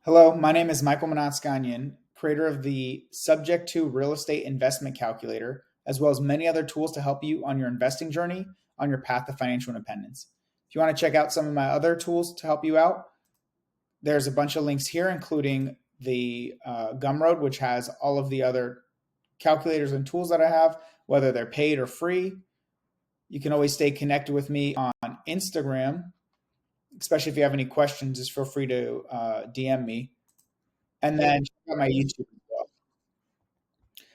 Hello, my name is Michael Manaskanyan, creator of the Subject to Real Estate Investment Calculator, as well as many other tools to help you on your investing journey on your path to financial independence. If you want to check out some of my other tools to help you out, there's a bunch of links here, including the Gumroad, which has all of the other calculators and tools that I have, whether they're paid or free. You can always stay connected with me on Instagram, especially if you have any questions, just feel free to DM me. And then check out my YouTube as well.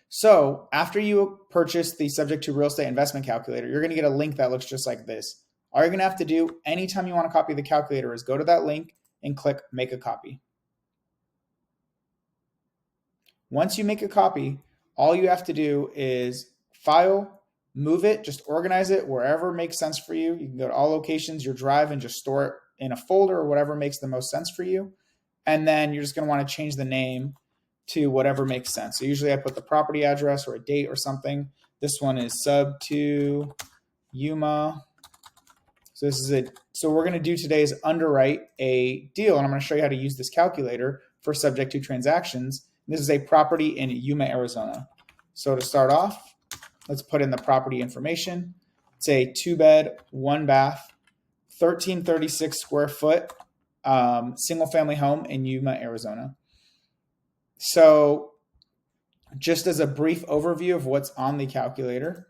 So after you purchase the Subject to Real Estate Investment Calculator, you're going to get a link that looks just like this. All you're going to have to do anytime you want to copy the calculator is go to that link and click Make a Copy. Once you make a copy, all you have to do is file, move it, just organize it wherever makes sense for you. You can go to all locations, your drive, and just store it in a folder or whatever makes the most sense for you. And then you're just going to want to change the name to whatever makes sense. So usually I put the property address or a date or something. This one is sub to Yuma. So this is it. So what we're going to do today is underwrite a deal, and I'm going to show you how to use this calculator for subject to transactions. This is a property in Yuma, Arizona. So to start off, let's put in the property information. It's a 2-bed, 1-bath, 1336 square foot single family home in Yuma, Arizona. So just as a brief overview of what's on the calculator,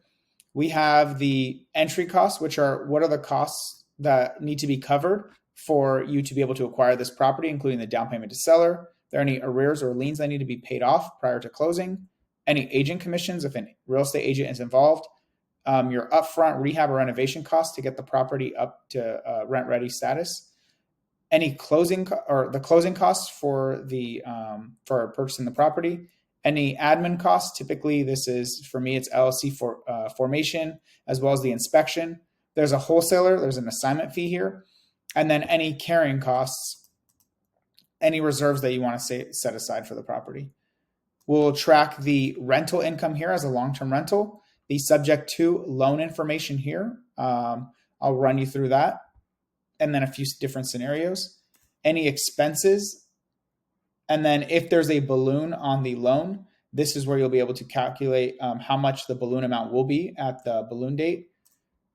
we have the entry costs, which are what are the costs that need to be covered for you to be able to acquire this property, including the down payment to seller. Are there any arrears or liens that need to be paid off prior to closing? Any agent commissions if a real estate agent is involved? Your upfront rehab or renovation costs to get the property up to rent-ready status. Any closing or the closing costs for the for purchasing the property. Any admin costs. Typically, this is for me, it's LLC for formation as well as the inspection. There's a wholesaler. There's an assignment fee here, and then any carrying costs, any reserves that you want to set aside for the property. We'll track the rental income here as a long-term rental. The subject to loan information here. I'll run you through that. And then a few different scenarios, any expenses. And then if there's a balloon on the loan, this is where you'll be able to calculate how much the balloon amount will be at the balloon date.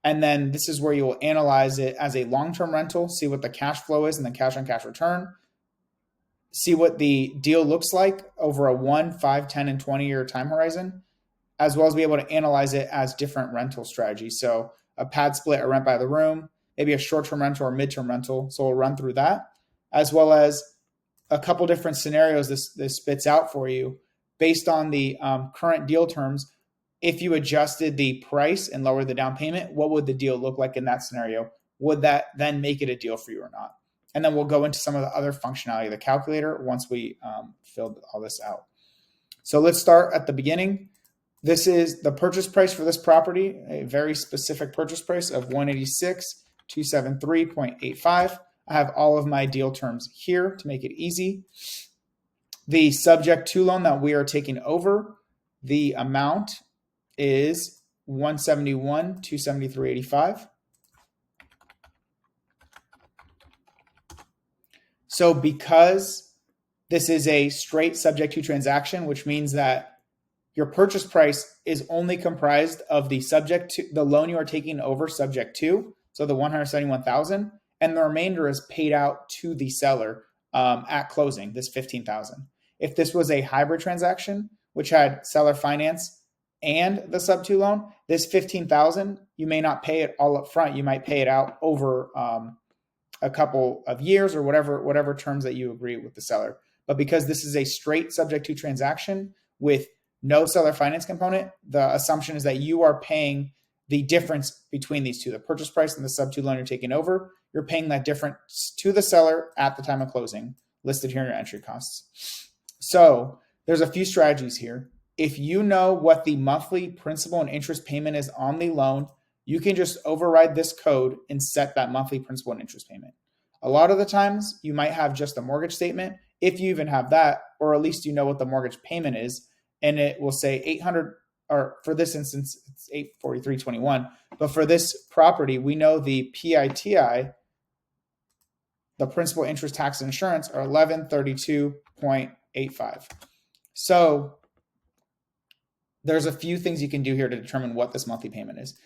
And then this is where you'll analyze it as a long-term rental, see what the cash flow is and the cash on cash return, see what the deal looks like over a 1, 5, 10, and 20-year time horizon, as well as be able to analyze it as different rental strategies. So a pad split, a rent by the room, maybe a short-term rental or midterm rental. So we'll run through that, as well as a couple different scenarios this spits out for you based on the current deal terms. If you adjusted the price and lowered the down payment, what would the deal look like in that scenario? Would that then make it a deal for you or not? And then we'll go into some of the other functionality of the calculator once we filled all this out. So let's start at the beginning. This is the purchase price for this property, a very specific purchase price of $186,273.85. I have all of my deal terms here to make it easy. The subject to loan that we are taking over, the amount is $171,273.85. So because this is a straight subject to transaction, which means that your purchase price is only comprised of the subject to the loan you are taking over subject to, so the $171,000, and the remainder is paid out to the seller at closing, this $15,000. If this was a hybrid transaction, which had seller finance and the sub to loan, this $15,000, you may not pay it all up front. You might pay it out over a couple of years or whatever terms that you agree with the seller. But because this is a straight subject to transaction with no seller finance component, the assumption is that you are paying the difference between these two, the purchase price and the sub to loan you're taking over. You're paying that difference to the seller at the time of closing, listed here in your entry costs. So there's a few strategies here. If you know what the monthly principal and interest payment is on the loan, you can just override this code and set that monthly principal and interest payment. A lot of the times you might have just a mortgage statement, if you even have that, or at least you know what the mortgage payment is, and it will say 800, or for this instance, it's 843.21. But for this property, we know the PITI the principal, interest, tax, and insurance are 1132.85. So there's a few things you can do here to determine what this monthly payment is.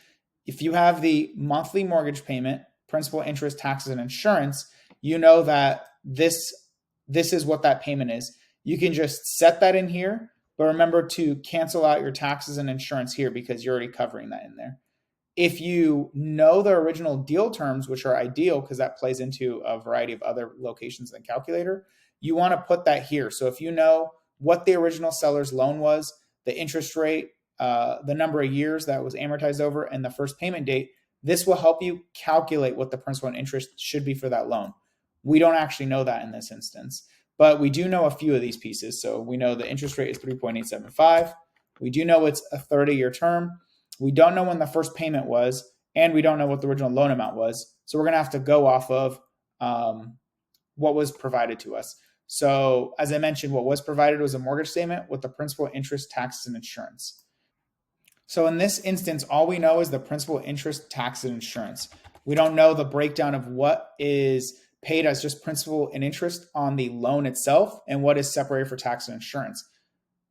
If you have the monthly mortgage payment, principal, interest, taxes, and insurance, you know that this is what that payment is. You can just set that in here, but remember to cancel out your taxes and insurance here because you're already covering that in there. If you know the original deal terms, which are ideal because that plays into a variety of other locations in the calculator, you want to put that here. So if you know what the original seller's loan was, the interest rate, the number of years that was amortized over, and the first payment date, this will help you calculate what the principal and interest should be for that loan. We don't actually know that in this instance, but we do know a few of these pieces. So we know the interest rate is 3.875. We do know it's a 30-year term. We don't know when the first payment was, and we don't know what the original loan amount was. So we're going to have to go off of what was provided to us. So as I mentioned, what was provided was a mortgage statement with the principal, interest, taxes, and insurance. So in this instance, all we know is the principal, interest, tax, and insurance. We don't know the breakdown of what is paid as just principal and interest on the loan itself and what is separated for tax and insurance.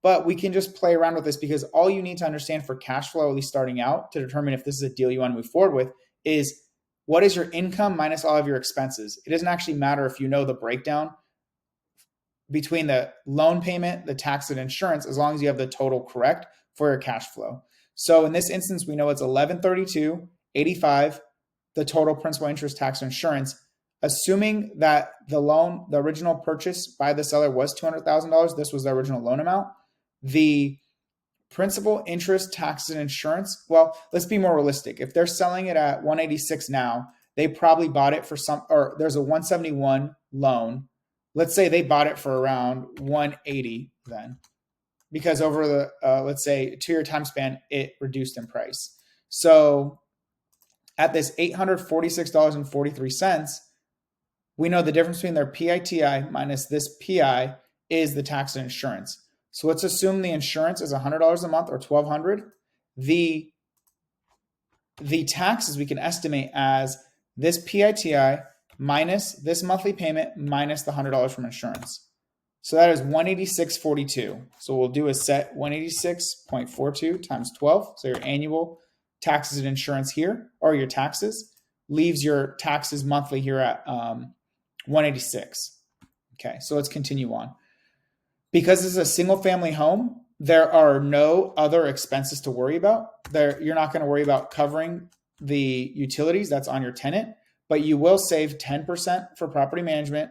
But we can just play around with this because all you need to understand for cash flow, at least starting out, to determine if this is a deal you want to move forward with, is what is your income minus all of your expenses. It doesn't actually matter if you know the breakdown between the loan payment, the tax, and insurance, as long as you have the total correct for your cash flow. So in this instance, we know it's $1132.85, the total principal, interest, tax, and insurance. Assuming that the loan, the original purchase by the seller was $200,000, this was the original loan amount. The principal, interest, taxes, and insurance, well, let's be more realistic. If they're selling it at 186 now, they probably bought it for or there's a 171 loan. Let's say they bought it for around 180 then, because over the, let's say, 2-year time span, it reduced in price. So at this $846.43, we know the difference between their PITI minus this PI is the tax and insurance. So let's assume the insurance is $100 a month or $1,200. The taxes we can estimate as this PITI minus this monthly payment minus the $100 from insurance. So that is $186.42. So we'll do a set $186.42 times 12. So your annual taxes and insurance here, or your taxes, leaves your taxes monthly here at $186. Okay, so let's continue on. Because this is a single family home, there are no other expenses to worry about. You're not going to worry about covering the utilities that's on your tenant, but you will save 10% for property management.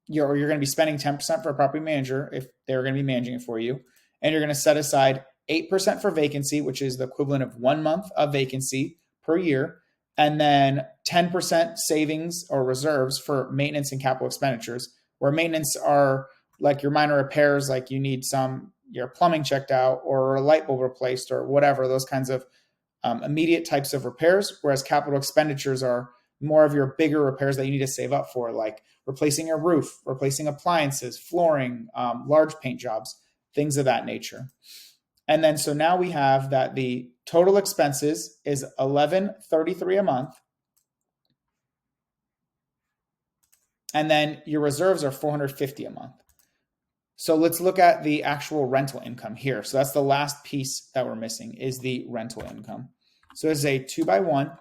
You're going to be spending 10% for a property manager if they're going to be managing it for you. And you're going to set aside 8% for vacancy, which is the equivalent of 1 month of vacancy per year. And then 10% savings or reserves for maintenance and capital expenditures, where maintenance are like your minor repairs, like you need your plumbing checked out or a light bulb replaced or whatever, those kinds of immediate types of repairs, whereas capital expenditures are more of your bigger repairs that you need to save up for, like replacing your roof, replacing appliances, flooring, large paint jobs, things of that nature. And then so now we have that the total expenses is $1,133 a month. And then your reserves are $450 a month. So let's look at the actual rental income here. So that's the last piece that we're missing is the rental income. So it's a 2x1.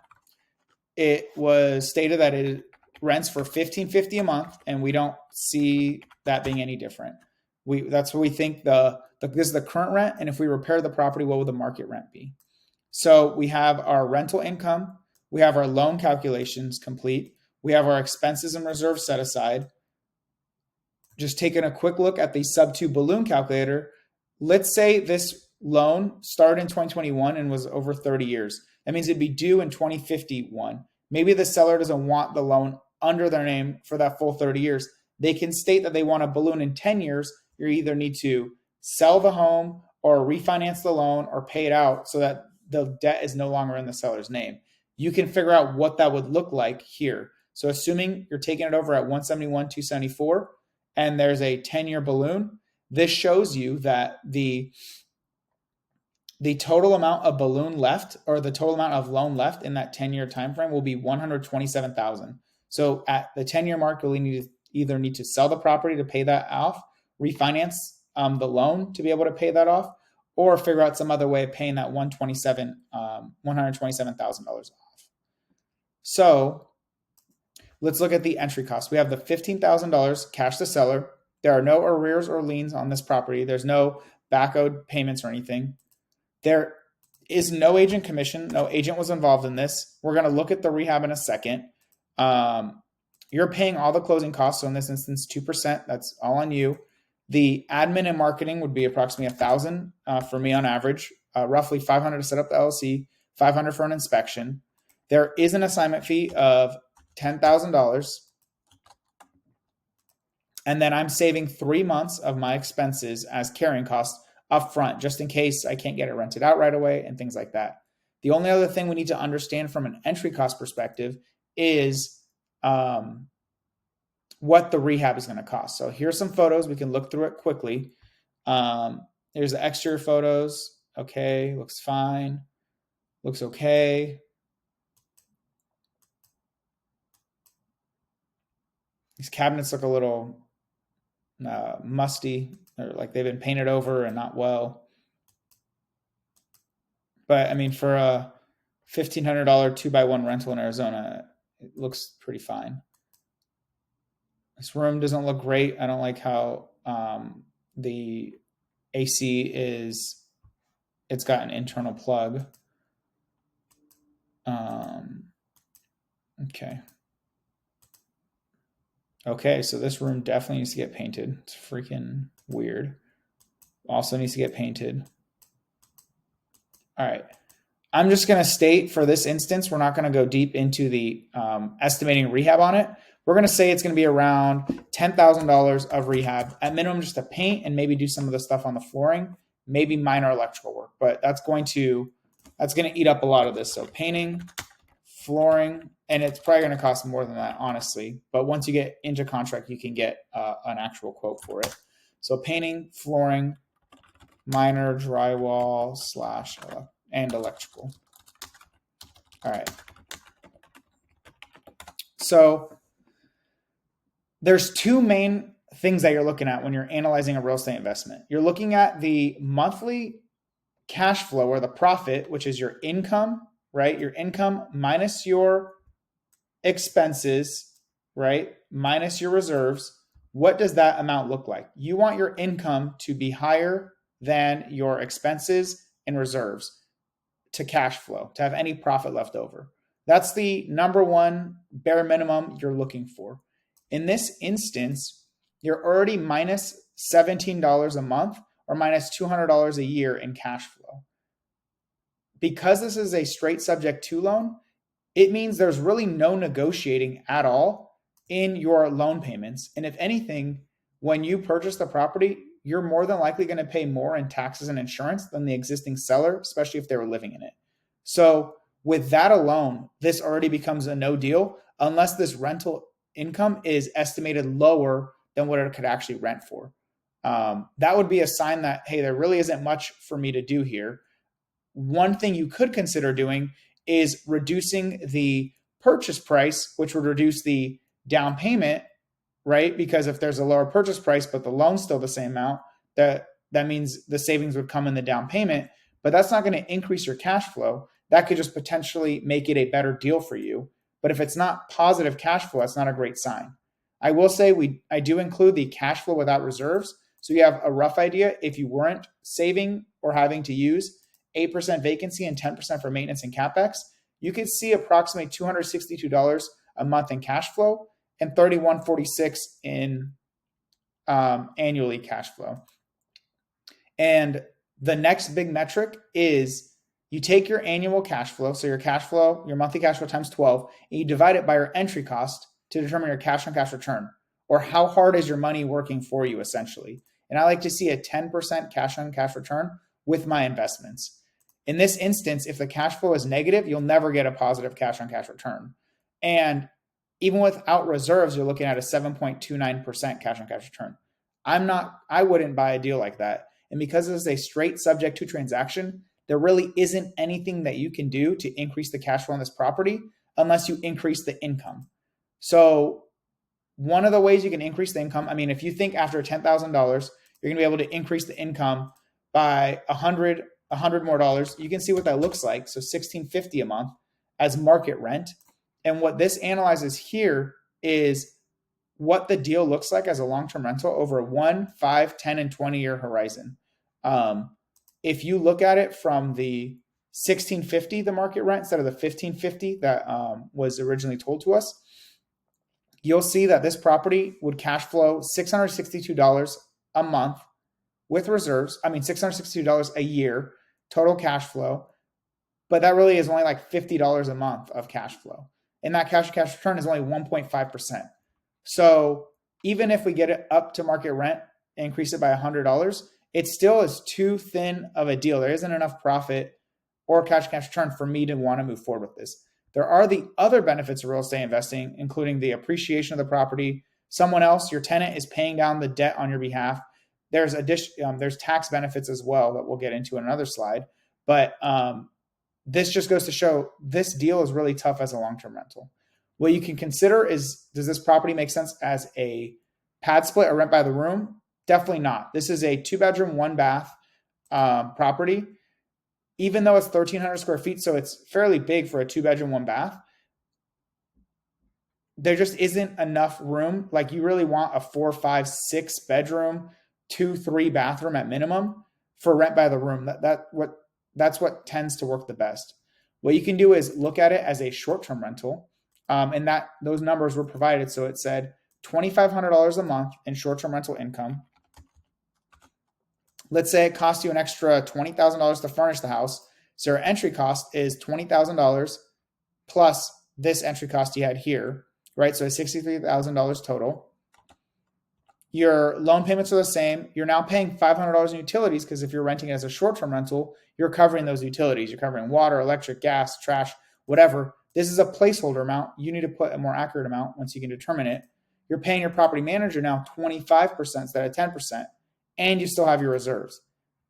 It was stated that it rents for $1,550 a month, and we don't see that being any different. That's what we think this is the current rent, and if we repair the property, what would the market rent be? So we have our rental income, we have our loan calculations complete, we have our expenses and reserves set aside. Just taking a quick look at the sub-2 balloon calculator, let's say this loan started in 2021 and was over 30 years. That means it'd be due in 2051. Maybe the seller doesn't want the loan under their name for that full 30 years. They can state that they want a balloon in 10 years. You either need to sell the home or refinance the loan or pay it out so that the debt is no longer in the seller's name. You can figure out what that would look like here. So assuming you're taking it over at 171,274 and there's a 10-year balloon, this shows you that the total amount of balloon left or the total amount of loan left in that 10-year time frame will be $127,000. So at the 10-year mark, you'll either need to sell the property to pay that off, refinance the loan to be able to pay that off, or figure out some other way of paying that $127,000 off. So let's look at the entry cost. We have the $15,000 cash to seller. There are no arrears or liens on this property. There's no back owed payments or anything. There is no agent commission. No agent was involved in this. We're going to look at the rehab in a second. You're paying all the closing costs. So in this instance, 2%. That's all on you. The admin and marketing would be approximately $1,000 for me on average. Roughly $500 to set up the LLC, $500 for an inspection. There is an assignment fee of $10,000. And then I'm saving 3 months of my expenses as carrying costs up front, just in case I can't get it rented out right away and things like that. The only other thing we need to understand from an entry cost perspective is what the rehab is going to cost. So here's some photos. We can look through it quickly. There's the exterior photos. Okay, looks fine. Looks okay. These cabinets look a little musty, or like they've been painted over and not well. But I mean, for a $1,500 2x1 rental in Arizona, it looks pretty fine. This room doesn't look great. I don't like how the AC is, it's got an internal plug. Okay. Okay, so this room definitely needs to get painted. It's freaking weird. Also needs to get painted. All right. I'm just going to state for this instance, we're not going to go deep into the estimating rehab on it. We're going to say it's going to be around $10,000 of rehab, at minimum just to paint and maybe do some of the stuff on the flooring, maybe minor electrical work, but that's going to eat up a lot of this. So painting, flooring, and it's probably going to cost more than that, honestly. But once you get into contract, you can get an actual quote for it. So painting, flooring, minor drywall / and electrical. All right. So there's two main things that you're looking at when you're analyzing a real estate investment. You're looking at the monthly cash flow or the profit, which is your income, right? Your income minus your expenses, right? Minus your reserves. What does that amount look like? You want your income to be higher than your expenses and reserves to cash flow, to have any profit left over. That's the number one bare minimum you're looking for. In this instance, you're already minus $17 a month or minus $200 a year in cash flow. Because this is a straight subject to loan, it means there's really no negotiating at all in your loan payments. And if anything, when you purchase the property, you're more than likely going to pay more in taxes and insurance than the existing seller, especially if they were living in it. So with that alone, this already becomes a no deal unless this rental income is estimated lower than what it could actually rent for. That would be a sign that, hey, there really isn't much for me to do here. One thing you could consider doing is reducing the purchase price, which would reduce the down payment, right? Because if there's a lower purchase price, but the loan's still the same amount, that means the savings would come in the down payment, but that's not going to increase your cash flow. That could just potentially make it a better deal for you. But if it's not positive cash flow, that's not a great sign. I will say I do include the cash flow without reserves. So you have a rough idea. If you weren't saving or having to use 8% vacancy and 10% for maintenance and CapEx, you could see approximately $262 a month in cash flow and $31.46 in annually cash flow. And the next big metric is you take your annual cash flow, so your cash flow, your monthly cash flow times 12, and you divide it by your entry cost to determine your cash on cash return, or how hard is your money working for you, essentially. And I like to see a 10% cash on cash return with my investments. In this instance, if the cash flow is negative, you'll never get a positive cash on cash return. And even without reserves, you're looking at a 7.29% cash on cash return. I wouldn't buy a deal like that. And because this is a straight subject to transaction, there really isn't anything that you can do to increase the cash flow on this property unless you increase the income. So one of the ways you can increase the income, I mean, if you think after $10,000, you're going to be able to increase the income by a hundred more dollars, you can see what that looks like. So $1,650 a month as market rent. And what this analyzes here is what the deal looks like as a long-term rental over a 1, 5, 10, and 20-year horizon. If you look at it from the 1650, the market rent, instead of the 1550 that was originally told to us, you'll see that this property would cash flow $662 a month with reserves. I mean, $662 a year total cash flow, but that really is only like $50 a month of cash flow. And that cash return is only 1.5%. So even if we get it up to market rent, increase it by $100, it still is too thin of a deal. There isn't enough profit or cash return for me to want to move forward with this. There are the other benefits of real estate investing, including the appreciation of the property. Someone else, your tenant, is paying down the debt on your behalf. There's tax benefits as well that we'll get into in another slide. But this just goes to show this deal is really tough as a long-term rental. What you can consider is, does this property make sense as a pad split or rent by the room? Definitely not. This is a 2-bedroom, 1-bath property. Even though it's 1,300 square feet, so it's fairly big for a 2-bedroom, 1-bath, there just isn't enough room. Like, you really want a 4, 5, 6 bedroom, 2, 3 bathroom at minimum for rent by the room. That's what tends to work the best. What you can do is look at it as a short-term rental, and that those numbers were provided. So it said $2,500 a month in short-term rental income. Let's say it costs you an extra $20,000 to furnish the house. So your entry cost is $20,000 plus this entry cost you had here, right? So it's $63,000 total. Your loan payments are the same. You're now paying $500 in utilities, because if you're renting it as a short-term rental, you're covering those utilities. You're covering water, electric, gas, trash, whatever. This is a placeholder amount. You need to put a more accurate amount once you can determine it. You're paying your property manager now 25% instead of 10%, and you still have your reserves.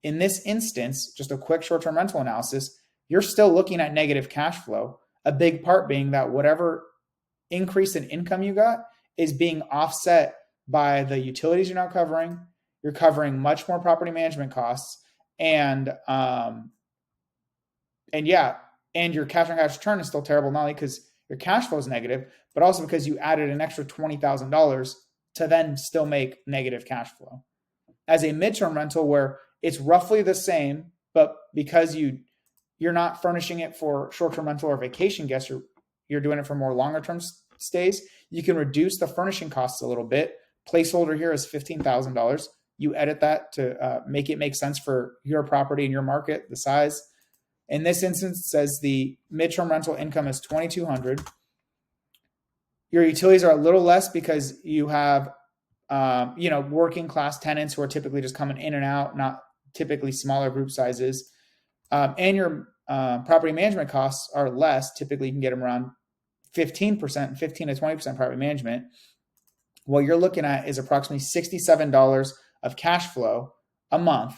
In this instance, just a quick short-term rental analysis, you're still looking at negative cash flow, a big part being that whatever increase in income you got is being offset by the utilities you're now covering. You're covering much more property management costs, and your cash on cash return is still terrible, not only because your cash flow is negative, but also because you added an extra $20,000 to then still make negative cash flow. As a midterm rental, where it's roughly the same, but because you're not furnishing it for short-term rental or vacation guests, you're doing it for more longer-term stays, you can reduce the furnishing costs a little bit. Placeholder here is $15,000. You edit that to make it make sense for your property and your market, the size. In this instance, it says the midterm rental income is $2,200. Your utilities are a little less because you have working class tenants who are typically just coming in and out, not typically smaller group sizes. And your property management costs are less. Typically, you can get them around 15%, 15 to 20% property management. What you're looking at is approximately $67 of cash flow a month,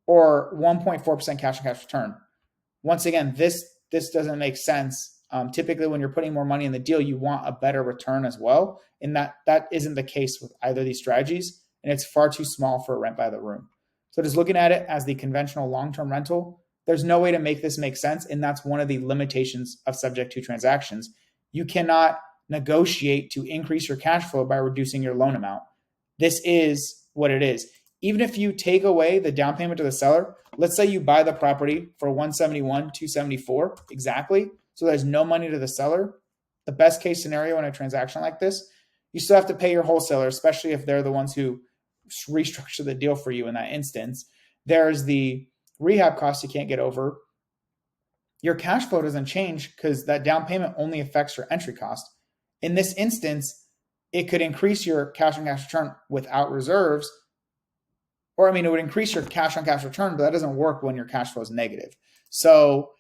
or 1.4% cash on cash return. Once again, this doesn't make sense. Typically, when you're putting more money in the deal, you want a better return as well. And that isn't the case with either of these strategies. And it's far too small for a rent by the room. So just looking at it as the conventional long-term rental, there's no way to make this make sense. And that's one of the limitations of subject to transactions. You cannot negotiate to increase your cash flow by reducing your loan amount. This is what it is. Even if you take away the down payment to the seller, let's say you buy the property for $171,000, $274,000 exactly, so there's no money to the seller. The best case scenario in a transaction like this, you still have to pay your wholesaler, especially if they're the ones who restructure the deal for you in that instance. There's the rehab costs you can't get over. Your cash flow doesn't change because that down payment only affects your entry cost. In this instance, it could increase your cash on cash return without reserves, or it would increase your cash on cash return, but that doesn't work when your cash flow is negative. So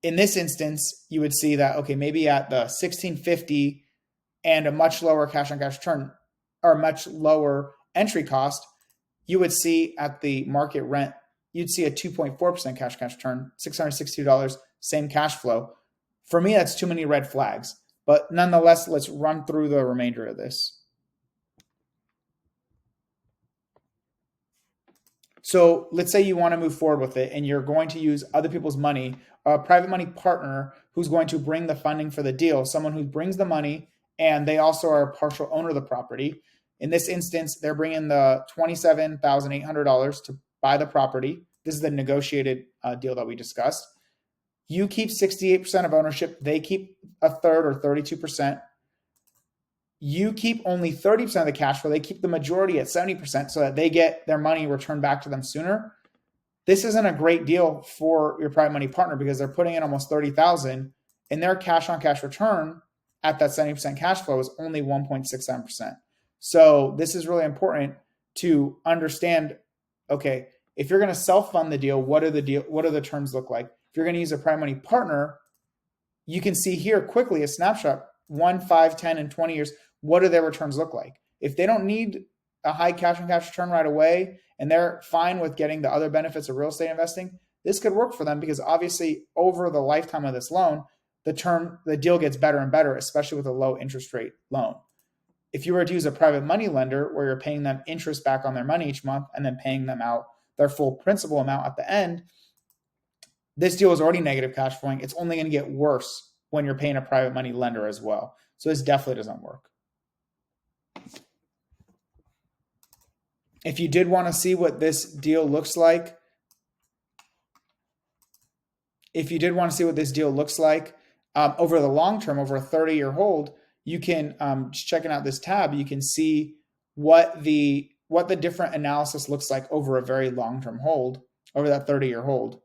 in this instance, you would see that, okay, maybe at the $1,650 and a much lower cash on cash return, or much lower entry cost, you would see at the market rent, you'd see a 2.4% cash return, $662, same cash flow. For me, that's too many red flags. But nonetheless, let's run through the remainder of this. So let's say you want to move forward with it and you're going to use other people's money, a private money partner who's going to bring the funding for the deal, someone who brings the money and they also are a partial owner of the property. In this instance, they're bringing the $27,800 to buy the property. This is the negotiated deal that we discussed. You keep 68% of ownership. They keep a third or 32%. You keep only 30% of the cash flow. They keep the majority at 70% so that they get their money returned back to them sooner. This isn't a great deal for your private money partner because they're putting in almost $30,000 and their cash on cash return at that 70% cash flow is only 1.67%. So this is really important to understand, okay, if you're going to self-fund the deal, what do the terms look like? If you're going to use a private money partner, you can see here quickly a snapshot, 1, 5, 10, and 20 years. What do their returns look like? If they don't need a high cash on cash return right away and they're fine with getting the other benefits of real estate investing, this could work for them because obviously over the lifetime of this loan, the deal gets better and better, especially with a low interest rate loan. If you were to use a private money lender where you're paying them interest back on their money each month and then paying them out their full principal amount at the end, this deal is already negative cash flowing. It's only going to get worse when you're paying a private money lender as well. So this definitely doesn't work. If you did want to see what this deal looks like, over the long term, over a 30-year hold, you can just checking out this tab, you can see what the different analysis looks like over a very long-term hold, over that 30-year hold.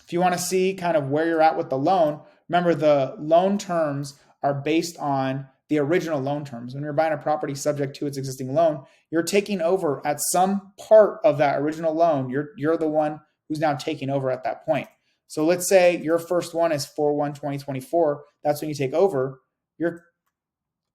If you want to see kind of where you're at with the loan, remember the loan terms are based on the original loan terms. When you're buying a property subject to its existing loan, you're taking over at some part of that original loan. You're the one who's now taking over at that point. So let's say your first one is 4/1/2024. That's when you take over.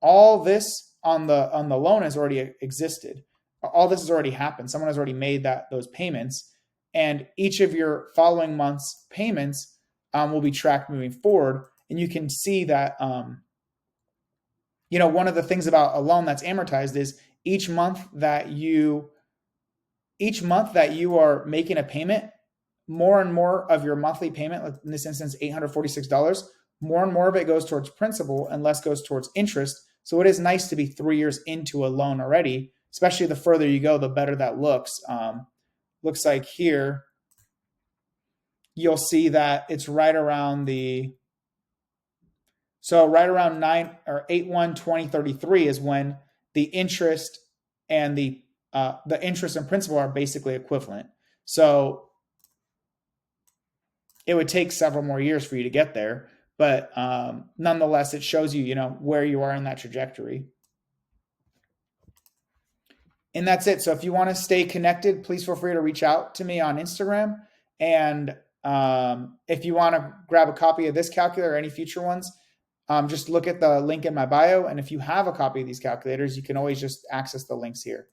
All this on the loan has already existed. All this has already happened. Someone has already made those payments, and each of your following month's payments will be tracked moving forward. And you can see that one of the things about a loan that's amortized is each month that you are making a payment, more and more of your monthly payment, in this instance, $846, more and more of it goes towards principal and less goes towards interest. So it is nice to be 3 years into a loan already, especially the further you go, the better that looks. Looks like here, you'll see that it's right around 8/1/2033 is when the interest and the interest and principal are basically equivalent. So it would take several more years for you to get there, but nonetheless, it shows you, where you are in that trajectory. And that's it. So if you want to stay connected, please feel free to reach out to me on Instagram. And if you want to grab a copy of this calculator or any future ones, just look at the link in my bio. And if you have a copy of these calculators, you can always just access the links here.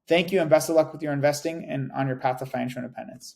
Thank you and best of luck with your investing and on your path to financial independence.